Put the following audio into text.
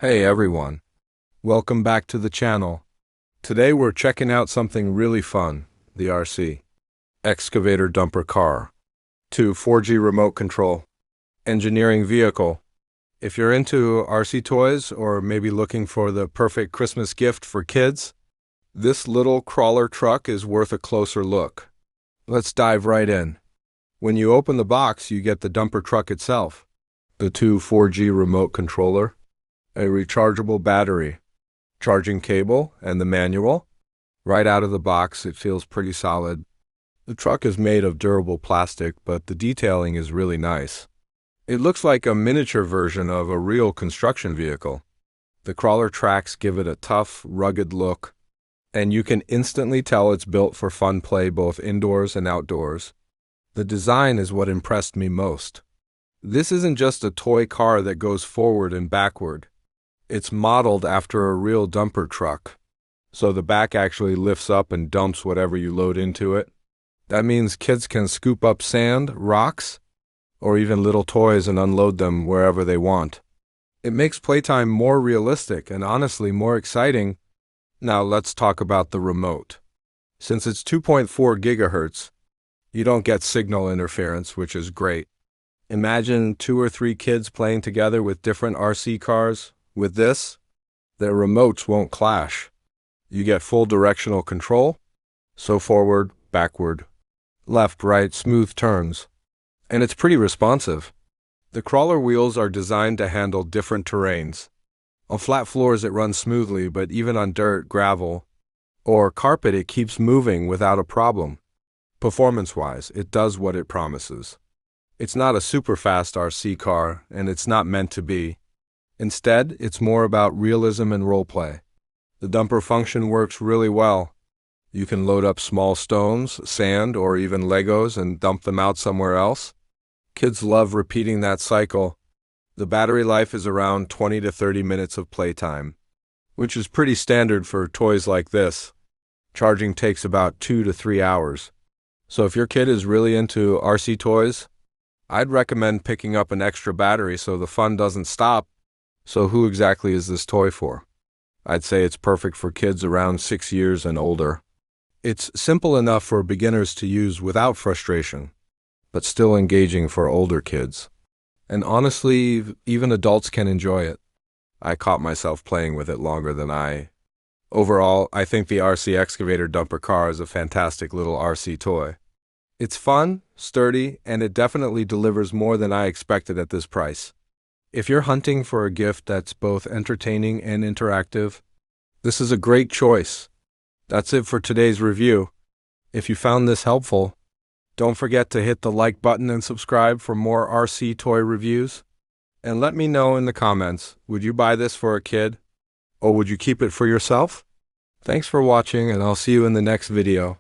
Hey everyone, welcome back to the channel. Today we're checking out something really fun, the RC Excavator Dumper Car. 4G remote control, engineering vehicle. If you're into RC toys or maybe looking for the perfect Christmas gift for kids, this little crawler truck is worth a closer look. Let's dive right in. When you open the box, you get the dumper truck itself, the 4G remote controller, a rechargeable battery, charging cable, and the manual. Right out of the box, it feels pretty solid. The truck is made of durable plastic, but the detailing is really nice. It looks like a miniature version of a real construction vehicle. The crawler tracks give it a tough, rugged look, and you can instantly tell it's built for fun play both indoors and outdoors. The design is what impressed me most. This isn't just a toy car that goes forward and backward. It's modeled after a real dumper truck, so the back actually lifts up and dumps whatever you load into it. That means kids can scoop up sand, rocks, or even little toys and unload them wherever they want. It makes playtime more realistic and honestly more exciting. Now let's talk about the remote. Since it's 2.4 gigahertz, you don't get signal interference, which is great. Imagine 2 or 3 kids playing together with different RC cars. With this, their remotes won't clash. You get full directional control, so forward, backward, left, right, smooth turns. And it's pretty responsive. The crawler wheels are designed to handle different terrains. On flat floors it runs smoothly, but even on dirt, gravel, or carpet it keeps moving without a problem. Performance-wise, it does what it promises. It's not a super fast RC car, and it's not meant to be. Instead, it's more about realism and roleplay. The dumper function works really well. You can load up small stones, sand, or even Legos and dump them out somewhere else. Kids love repeating that cycle. The battery life is around 20 to 30 minutes of playtime, which is pretty standard for toys like this. Charging takes about 2 to 3 hours. So if your kid is really into RC toys, I'd recommend picking up an extra battery so the fun doesn't stop. So who exactly is this toy for? I'd say it's perfect for kids around 6 years and older. It's simple enough for beginners to use without frustration, but still engaging for older kids. And honestly, even adults can enjoy it. I caught myself playing with it longer than Overall, I think the RC Excavator Dumper Car is a fantastic little RC toy. It's fun, sturdy, and it definitely delivers more than I expected at this price. If you're hunting for a gift that's both entertaining and interactive, this is a great choice. That's it for today's review. If you found this helpful, don't forget to hit the like button and subscribe for more RC toy reviews. And let me know in the comments, would you buy this for a kid? Or would you keep it for yourself? Thanks for watching, and I'll see you in the next video.